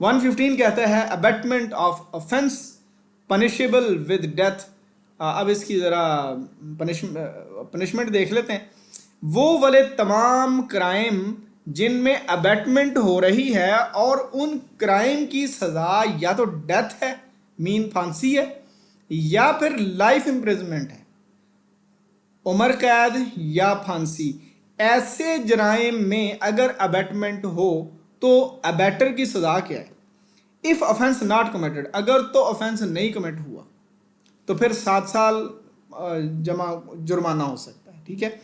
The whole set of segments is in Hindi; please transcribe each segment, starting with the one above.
115 कहता है abetment of offence punishable with death. अब इसकी ज़रा पनिशमेंट देख लेते हैं। वो वाले तमाम क्राइम जिनमें अबेटमेंट हो रही है और उन क्राइम की सज़ा या तो डेथ है, मीन फांसी है, या फिर लाइफ इम्प्रिजनमेंट है, उम्र कैद या फांसी। ऐसे जराइम में अगर अबेटमेंट हो तो अबेटर की सज़ा क्या है? इफ़ ऑफेंस नॉट कमिटेड, अगर तो ऑफेंस नहीं कमिट हुआ तो फिर 7 साल जमा जुर्माना हो सकता है, ठीक है।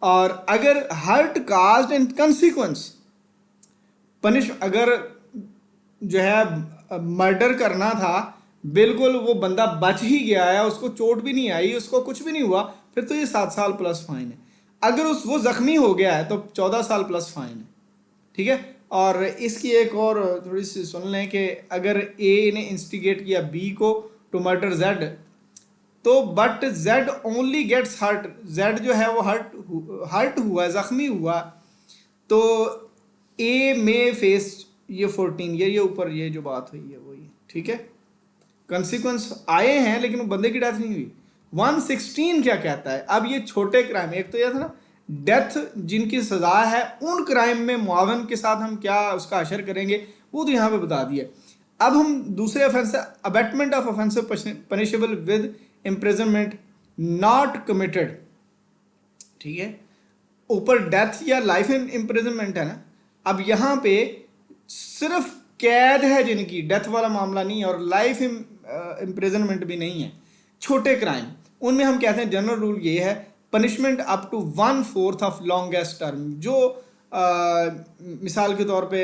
और अगर hurt caused and consequence punish, अगर जो है मर्डर करना था, बिल्कुल वो बंदा बच ही गया है, उसको चोट भी नहीं आई, उसको कुछ भी नहीं हुआ, फिर तो ये 7 साल प्लस फाइन है। अगर वो जख्मी हो गया है तो 14 साल प्लस फाइन है, ठीक है। और इसकी एक और थोड़ी सी सुन लें कि अगर ए ने इंस्टिगेट किया बी को टू मर्डर जेड, तो but Z only gets hurt, Z जो है वो हर्ट हुआ, जख्मी हुआ, तो ए में फेस ये 14 ईयर, ये ऊपर ये जो बात हुई है वही, ठीक है। कंसिक्वेंस आए हैं लेकिन वो बंदे की डेथ नहीं हुई। 116 क्या कहता है? अब ये छोटे क्राइम, एक तो यह था ना डेथ जिनकी सजा है, उन क्राइम में मुआवन के साथ हम क्या उसका अशर करेंगे, वो तो यहाँ पे बता दिया। अब हम दूसरे offence, abetment of offence punishable with imprisonment not committed, ठीक है। ऊपर डेथ या लाइफ इम्प्रिजनमेंट है ना, अब यहाँ पे सिर्फ कैद है जिनकी, डेथ वाला मामला नहीं है और लाइफ इम्प्रिजनमेंट भी नहीं है। छोटे क्राइम उनमें हम कहते हैं जनरल रूल ये है, punishment up to 1/4 of longest term. जो मिसाल के तौर पे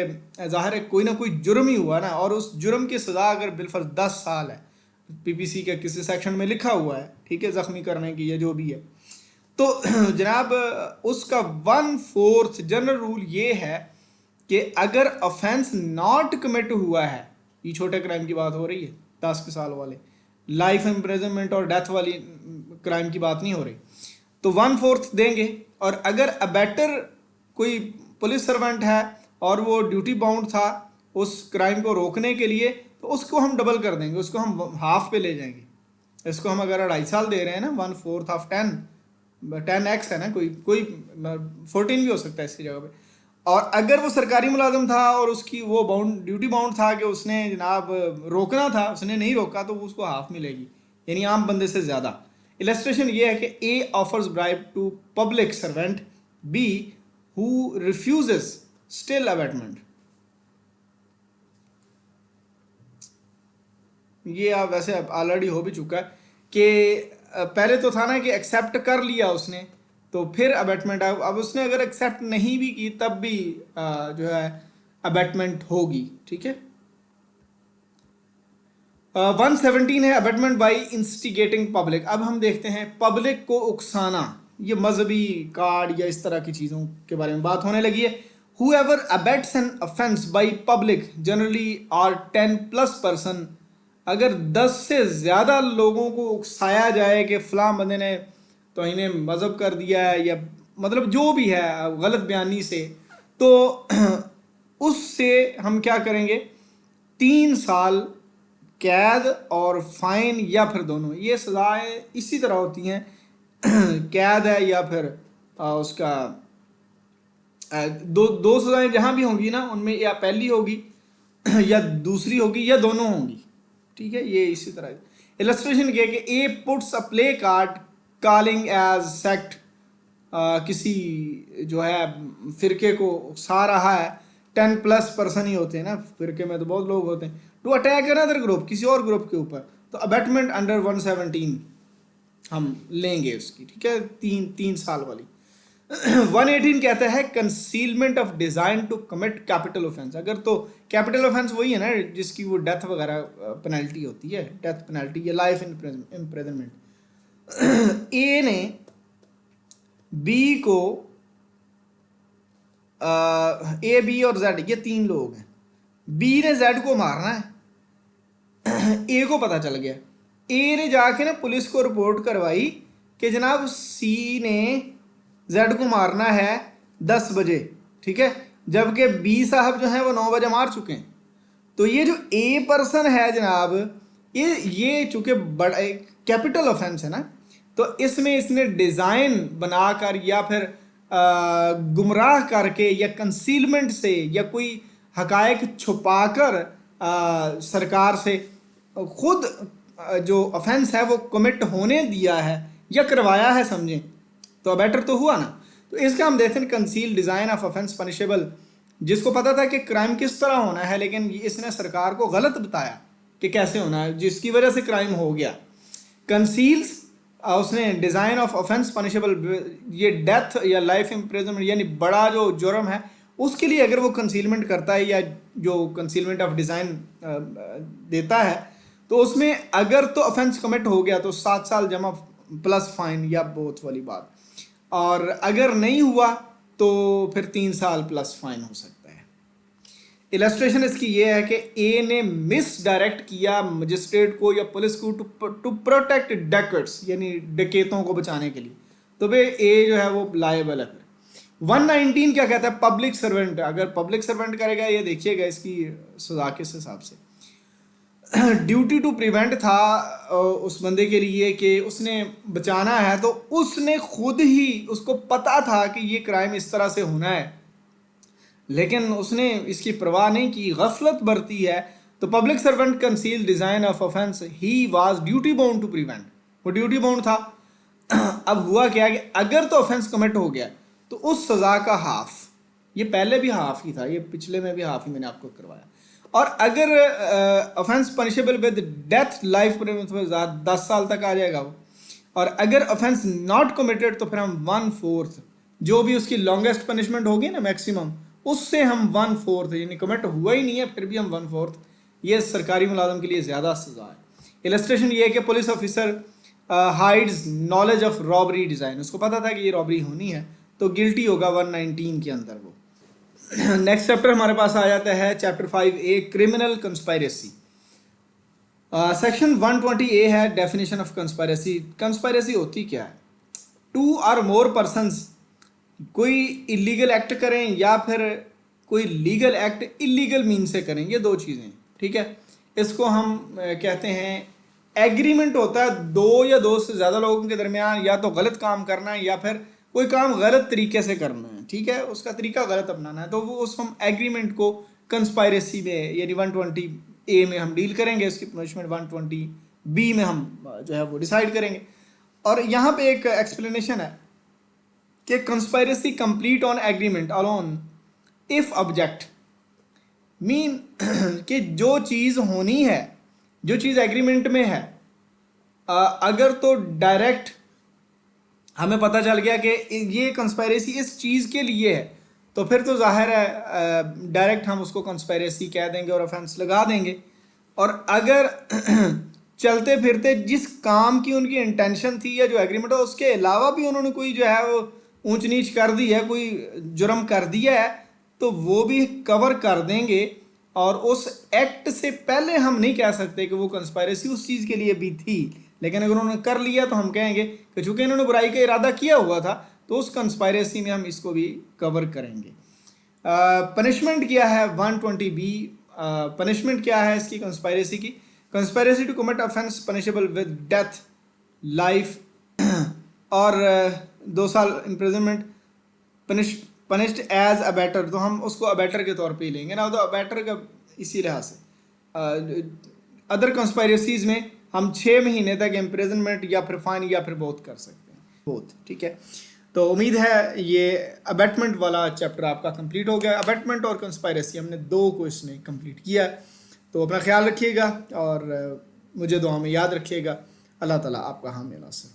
जाहिर है कोई ना कोई जुर्म ही हुआ ना, और उस जुर्म की सज़ा अगर बिलफर्ज 10 साल है, पीपीसी के किसी सेक्शन में लिखा हुआ है, ठीक है, ज़ख्मी करने की या जो भी है, तो जनाब उसका 1/4 जनरल रूल ये है कि अगर ऑफेंस नॉट कमिट हुआ है, ये छोटे क्राइम की बात हो रही है 10 के साल वाले, लाइफ इम्प्रिजनमेंट और डेथ वाली क्राइम की बात नहीं हो रही, तो 1/4 देंगे। और अगर अबेटर कोई पुलिस सर्वेंट है और वो ड्यूटी बाउंड था उस क्राइम को रोकने के लिए, तो उसको हम डबल कर देंगे, उसको हम हाफ पे ले जाएंगे। इसको हम अगर 2.5 साल दे रहे हैं ना, 1/4 ऑफ 10x है ना, कोई 14 भी हो सकता है इसकी जगह पे। और अगर वो सरकारी मुलाजिम था और उसकी वो ड्यूटी बाउंड था कि उसने जनाब रोकना था, उसने नहीं रोका, तो उसको हाफ मिलेगी, यानी आम बंदे से ज़्यादा। इलस्ट्रेशन ये है कि A offers bribe to public servant, B who refuses still abetment. ये आप वैसे ऑलरेडी हो भी चुका है कि पहले तो था ना कि एक्सेप्ट कर लिया उसने तो फिर अबेटमेंट, अब उसने अगर एक्सेप्ट नहीं भी की तब भी जो है अबेटमेंट होगी, ठीक है। 117 है अबेटमेंट बाई इंस्टिगेटिंग पब्लिक। अब हम देखते हैं पब्लिक को उकसाना, ये मजहबी कार्ड या इस तरह की चीज़ों के बारे में बात होने लगी है। whoever abets an offense by public generally are 10+ person, अगर 10 से ज़्यादा लोगों को उकसाया जाए कि फ़लाँ बंदे ने तो इन्हें मज़हब कर दिया है या मतलब जो भी है गलत बयानी से, तो उससे हम क्या करेंगे, 3 साल कैद और फाइन या फिर दोनों। ये सज़ाएँ इसी तरह होती हैं, कैद है या फिर उसका दो सज़ाएँ जहाँ भी होंगी ना, उनमें या पहली होगी या दूसरी होगी या दोनों होंगी, ठीक है। ये इसी तरह इलस्ट्रेशन किया कि A puts a placard calling as sect, किसी जो है फिरके को उकसा रहा है, 10+ पर्सन ही होते हैं ना फिरके में, तो बहुत लोग होते हैं, टू अटैक अनदर ग्रुप, किसी और ग्रुप के ऊपर, तो अबेटमेंट अंडर 117 हम लेंगे उसकी, ठीक है, 3 साल वाली। 118 कहता है concealment of design to commit capital offence. अगर तो कैपिटल ऑफेंस वही है ना जिसकी वो डेथ वगैरह पेनल्टी होती है, डेथ पेनल्टी या लाइफ इम्प्रिजनमेंट। ए ने बी को, ए बी और जेड ये 3 लोग हैं, बी ने जेड को मारना है, ए को पता चल गया, ए ने जाके ना पुलिस को रिपोर्ट करवाई कि जनाब सी ने जेड को मारना है 10 बजे, ठीक है, जबकि बी साहब जो हैं वो 9 बजे मार चुके हैं। तो ये जो ए पर्सन है जनाब, ये चूंकि बड़ा कैपिटल ऑफेंस है ना, तो इसमें इसने डिज़ाइन बनाकर या फिर गुमराह करके या कंसीलमेंट से या कोई हकायक छुपाकर सरकार से खुद जो ऑफेंस है वो कमिट होने दिया है या करवाया है, समझें, तो बेटर तो हुआ ना। तो इसका हम देखते हैं conceal design of offence punishable, जिसको पता था कि क्राइम किस तरह होना है, लेकिन इसने सरकार को गलत बताया कि कैसे होना है, जिसकी वजह से क्राइम हो गया। कंसील्स, उसने डिज़ाइन ऑफ ऑफेंस पनिशेबल, ये डेथ या लाइफ इम्प्रिजनमेंट यानी बड़ा जो जुर्म है उसके लिए अगर वो कंसीलमेंट करता है या जो कंसीलमेंट ऑफ डिज़ाइन देता है, तो उसमें अगर तो ऑफेंस कमिट हो गया तो 7 साल जमा प्लस फाइन या बोथ वाली बात, और अगर नहीं हुआ तो फिर 3 साल प्लस फाइन हो सकता है। इलस्ट्रेशन इसकी ये है कि ए ने मिस डायरेक्ट किया मजिस्ट्रेट को या पुलिस को टू प्रोटेक्ट डैकर्स, यानी डकैतों को बचाने के लिए, तो भाई ए जो है वो लायबल है। फिर 119 क्या कहता है, पब्लिक सर्वेंट, अगर पब्लिक सर्वेंट करेगा, ये देखिएगा इसकी सजा किस हिसाब से। ड्यूटी टू प्रिवेंट था उस बंदे के लिए कि उसने बचाना है, तो उसने खुद ही, उसको पता था कि ये क्राइम इस तरह से होना है, लेकिन उसने इसकी परवाह नहीं की, गफलत बरती है, तो public servant conceal design of offence, he was duty bound to prevent, वो ड्यूटी बाउंड था। अब हुआ क्या कि अगर तो ऑफेंस कमिट हो गया तो उस सज़ा का हाफ, ये पहले भी हाफ ही था, ये पिछले में भी हाफ ही मैंने आपको करवाया, और अगर offence punishable with death life 10 साल तक आ जाएगा वो, और अगर ऑफेंस नॉट कमिटेड तो फिर हम 1/4, जो भी उसकी लॉन्गेस्ट पनिशमेंट होगी ना मैक्सिमम, उससे हम 1/4, यानी कमिट हुआ ही नहीं है फिर भी हम 1/4, ये सरकारी मुलाजम के लिए ज़्यादा सज़ा है। इलस्ट्रेशन ये है कि police officer hides knowledge of robbery design, उसको पता था कि ये रॉबरी होनी है, तो गिल्टी होगा 119 के अंदर वो। नेक्स्ट चैप्टर हमारे पास आ जाता है chapter 5A, criminal conspiracy. Section 120A है डेफिनेशन ऑफ कंस्पायरेसी। कंस्पायरेसी होती क्या है, 2 और मोर पर्सन्स कोई इलीगल एक्ट करें या फिर कोई लीगल एक्ट इलीगल मीन से करें, ये 2 चीज़ें, ठीक है। इसको हम कहते हैं एग्रीमेंट होता है 2 या 2 से ज़्यादा लोगों के दरमियान, या तो गलत काम करना है या फिर कोई काम गलत तरीके से करना है, ठीक है, उसका तरीका गलत अपनाना है, तो वो उस हम एग्रीमेंट को कंस्पायरेसी में यानी 120A में हम डील करेंगे, इसकी पनिशमेंट 120B में हम जो है वो डिसाइड करेंगे। और यहाँ पे एक एक्सप्लेनेशन है कि conspiracy complete on agreement alone if object, mean कि जो चीज़ होनी है, जो चीज़ एग्रीमेंट में है, अगर तो डायरेक्ट हमें पता चल गया कि ये कंस्पायरेसी इस चीज़ के लिए है, तो फिर तो जाहिर है डायरेक्ट हम उसको कंस्पायरेसी कह देंगे और ऑफेंस लगा देंगे। और अगर चलते फिरते जिस काम की उनकी इंटेंशन थी या जो एग्रीमेंट हो उसके अलावा भी उन्होंने कोई जो है वो ऊंच नीच कर दी है, कोई जुर्म कर दिया है, तो वो भी कवर कर देंगे। और उस एक्ट से पहले हम नहीं कह सकते कि वो कंस्पायरेसी उस चीज़ के लिए भी थी, लेकिन अगर उन्होंने कर लिया तो हम कहेंगे कि चूंकि इन्होंने बुराई का इरादा किया हुआ था तो उस कंस्पायरेसी में हम इसको भी कवर करेंगे। पनिशमेंट क्या है 120B, पनिशमेंट क्या है इसकी कंस्पायरेसी की, conspiracy to commit offence punishable with death life और 2 साल इम्प्रिजनमेंट, पनिश्ड एज अबैटर, तो हम उसको अबैटर के तौर पे ही लेंगे ना, तो अबैटर का इसी लिहाज से। अदर कंस्पायरेसीज में हम 6 महीने तक इम्प्रिजनमेंट या फिर फाइन या फिर बोथ कर सकते हैं, बोथ, ठीक है। तो उम्मीद है ये अबैटमेंट वाला चैप्टर आपका कंप्लीट हो गया। अबैटमेंट और कंस्पायरेसी हमने 2 को इसने कंप्लीट किया, तो अपना ख्याल रखिएगा और मुझे दुआ में याद रखिएगा। अल्लाह ताला आपका हामी नासिर।